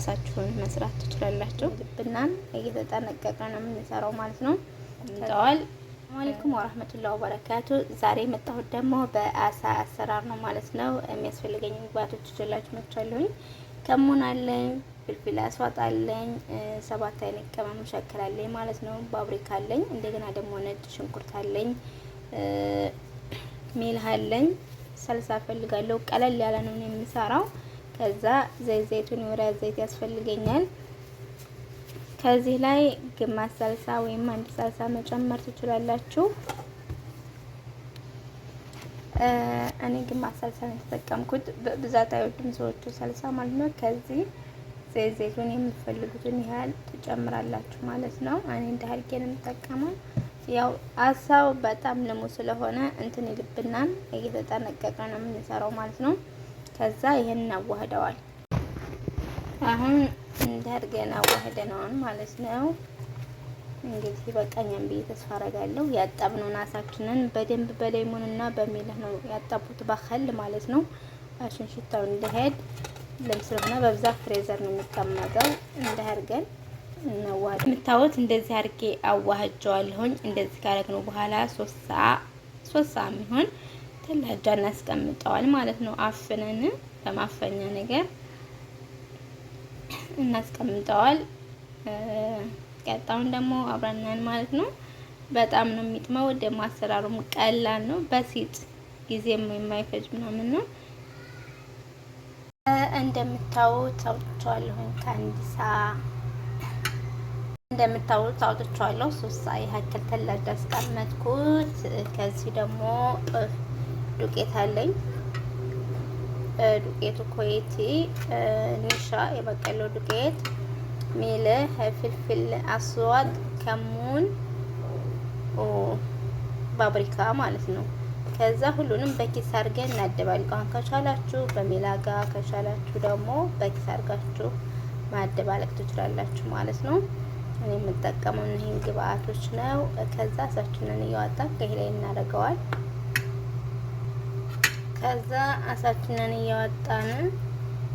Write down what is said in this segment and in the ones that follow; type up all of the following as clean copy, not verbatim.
ራሳችሁን መስራት ትችላላችሁ። ልብናን እየተጠነቀቀ ነው የምንሰራው ማለት ነው። እንጠዋል አለይኩም ወራህመቱላሂ ወበረካቱ። ዛሬ የመጣሁት ደግሞ በአሳ አሰራር ነው ማለት ነው። የሚያስፈልገኝ ግብአቶች ይዤላችሁ መጥቻለሁኝ። ከሙን አለኝ፣ ፍልፍል አስዋጥ አለኝ፣ 7 አይነት ቅመም ሸክል አለኝ ማለት ነው። ባብሪካ አለኝ፣ እንደገና ደግሞ ነጭ ሽንኩርት አለኝ፣ ሚልህ አለኝ፣ ሰልሳ ፈልጋለሁ። ቀለል ያለ ነው የምሰራው። ከዛ ዘይቱን የወይራ ዘይት ያስፈልገኛል። ከዚህ ላይ ግማሽ ሰልሳ ወይም አንድ ሰልሳ መጨመር ትችላላችሁ። እኔ ግማሽ ሰልሳ ነው የተጠቀምኩት። በብዛት አይወድም ሰዎቹ ሰልሳ ማለት ነው። ከዚህ ዘይቱን የምትፈልጉትን ያህል ትጨምራላችሁ ማለት ነው። እኔ እንደ አድርጌ ነው የምጠቀመው። ያው አሳው በጣም ልሙ ስለሆነ እንትን ይልብናል። እየተጠነቀቀ ነው የምንሰራው ማለት ነው። ከዛ ይሄን እናዋህደዋል። አሁን እንዳርገና አዋህደናል ማለት ነው። እንግዲህ በቃኛም ብዬ ተስፋ አደርጋለሁ። ያጠብነውን አሳችንን በደንብ በሌሞንና በሚልህ ነው ያጠቡት በኸል ማለት ነው። አሽን ሽታው እንዲሄድ ለምስለና በብዛት ፍሬዘር ነው የሚቀመጠው። እንዳርገን እናዋህድ። የምታዩት እንደዚህ አድርጌ አዋህጀዋለሁኝ። እንደዚህ ካረግነው በኋላ 3 ሰዓት የሚሆን ተላጃ እናስቀምጠዋል ማለት ነው። አፍነን በማፈኛ ነገር እናስቀምጠዋል። ቀጣውን ደግሞ አብረናን ማለት ነው። በጣም ነው የሚጥመው። ደግሞ አሰራሩም ቀላል ነው። በሲጥ ጊዜም የማይፈጅ ምናምን ነው። እንደምታዩት አውጥቼዋለሁኝ ከአንድ ሰዓት እንደምታዩት አውጥቼዋለሁ። 3 ሰዓት ያህል ተላጃ አስቀመጥኩት። ከዚህ ደግሞ ዱቄት አለኝ። ዱቄቱ ኮይቲ ኒሻ የበቀለው ዱቄት፣ ሚልህ፣ ፍልፍል አስዋጥ፣ ከሙን፣ ባብሪካ ማለት ነው። ከዛ ሁሉንም በኪስ አድርገን እናደባልቀዋል። ከቻላችሁ በሚላጋ ከቻላችሁ ደግሞ በኪስ አድርጋችሁ ማደባለቅ ትችላላችሁ ማለት ነው። እኔ የምጠቀመው እነዚህን ግብአቶች ነው። ከዛ አሳችንን እያወጣን ከሄላይ እናደርገዋል። ከዛ አሳችንን እያወጣን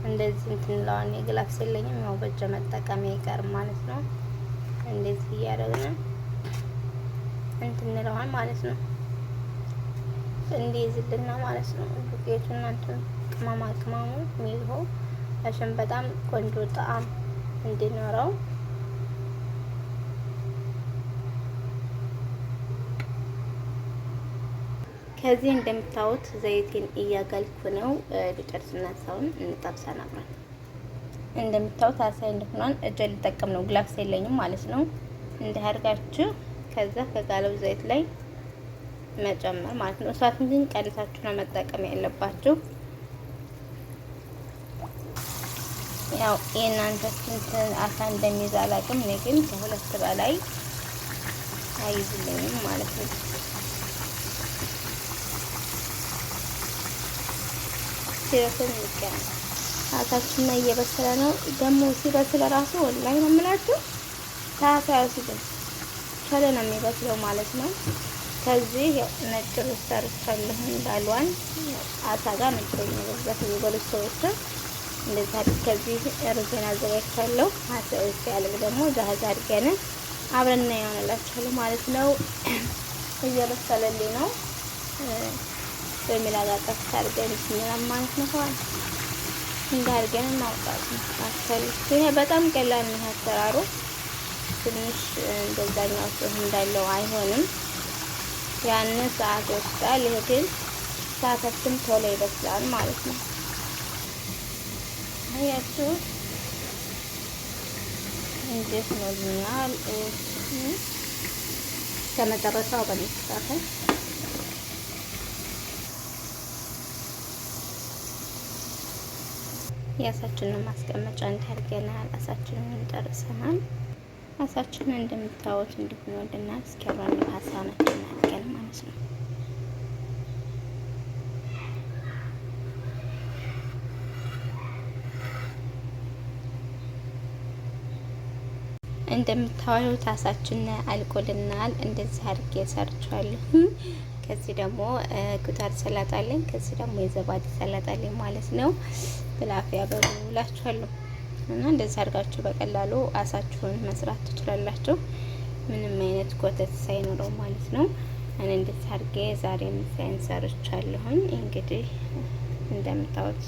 እንደዚህ እንትንላውን የግላፍስ የለኝም፣ ያው በእጅ መጠቀም አይቀርም ማለት ነው። እንደዚህ እያደረግን እንትንለዋል ማለት ነው። እንዲይዝልና ማለት ነው። ዱቄቱን እንትን ቅመሙ ሚልሆ አሽን በጣም ቆንጆ ጣዕም እንዲኖረው ከዚህ እንደምታዩት ዘይቴን እያጋልኩ ነው። ልጨርስና ሳውን እንጠብሰን አብረን። እንደምታዩት አሳይ እንደሆነን እጄ ልጠቀም ነው፣ ግላፍስ የለኝም ማለት ነው። እንዲያርጋችሁ ከዛ ከጋለው ዘይት ላይ መጨመር ማለት ነው። እሳቱን ግን ቀንሳችሁ ነው መጠቀም ያለባችሁ። ያው የእናንተ ስንት አሳ እንደሚይዝ አላውቅም። እኔ ግን ከሁለት በላይ አይዝልኝም ማለት ነው። ሲበስል ይቀራል። አሳችን እየበሰለ ነው። ደግሞ ሲበስል ራሱ ወላሂ ነው የምላችሁ ታታ ያውስልኝ ቻለ ነው የሚበስለው ማለት ነው። ከዚህ ነጭ ሩዝ ሰርቻለሁ እንዳልዋን አሳ ጋር ነጭ ሩዝ መብዛት የሚበሉት ሰዎች እንደዚህ ከዚህ ሩዝን አዘጋጅቻለሁ። አሳው ሲያልቅ ደግሞ ጃሃዝ አድርገን አብረን እናየዋለን ማለት ነው። እየበሰለልኝ ነው። በሚላጋ ቀስ አድርገን ማለት ነው። እንዳርገን እናውጣት አሰልፍ። ይሄ በጣም ቀላል ነው አሰራሩ። ትንሽ እንደዛኛው ጽሁፍ እንዳለው አይሆንም። ያን ሰዓት ወስዳል። ይሄ ግን ሰዓታችን ቶሎ ይበስላል ማለት ነው። አያችሁ እንዴት ነው ልናል ከመጨረሻው በሚስተካከል የአሳችንን ማስቀመጫ እንታርገናል። አሳችንን ጨርሰናል። አሳችንን እንደምታዩት እንዲሆን ወደና እስኪያራን አሳናችን አድርገን ማለት ነው። እንደምታዩት አሳችን አልቆልናል። እንደዚህ አድርጌ ሰርቻለሁ። ከዚህ ደግሞ ጉዳር ሰላጣ አለኝ። ከዚህ ደግሞ የዘባዲ ሰላጣ አለኝ ማለት ነው። ብላፊያ በሉላችኋለሁ። እና እንደዚህ አድርጋችሁ በቀላሉ አሳችሁን መስራት ትችላላችሁ፣ ምንም አይነት ኮተት ሳይኖረው ማለት ነው። እኔ እንደዚህ አድርጌ ዛሬ ምሳዬን ሰርቻለሁኝ። እንግዲህ እንደምታዩት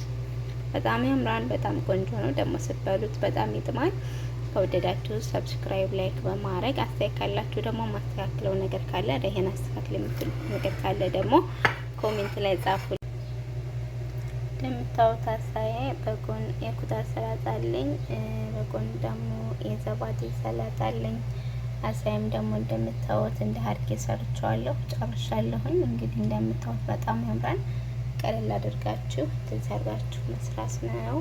በጣም ያምራል፣ በጣም ቆንጆ ነው። ደግሞ ስትበሉት በጣም ይጥማል። ከወደዳችሁ ሰብስክራይብ፣ ላይክ በማድረግ አስተያየት ካላችሁ ደግሞ ማስተካከለው ነገር ካለ ይሄን አስተካክል የምትሉት ነገር ካለ ደግሞ ኮሜንት ላይ ጻፉ። እንደምታዩት አሳዬ በጎን የኩታ ሰላጣ አለኝ፣ በጎን ደግሞ የዘባዴ ሰላጣ አለኝ። አሳይም ደግሞ እንደምታዩት እንደ አድርጌ ሰርቻለሁ፣ ጨርሻለሁኝ። እንግዲህ እንደምታዩት በጣም ያምራል። ቀለል አድርጋችሁ ትዘራችሁ መስራት ነው።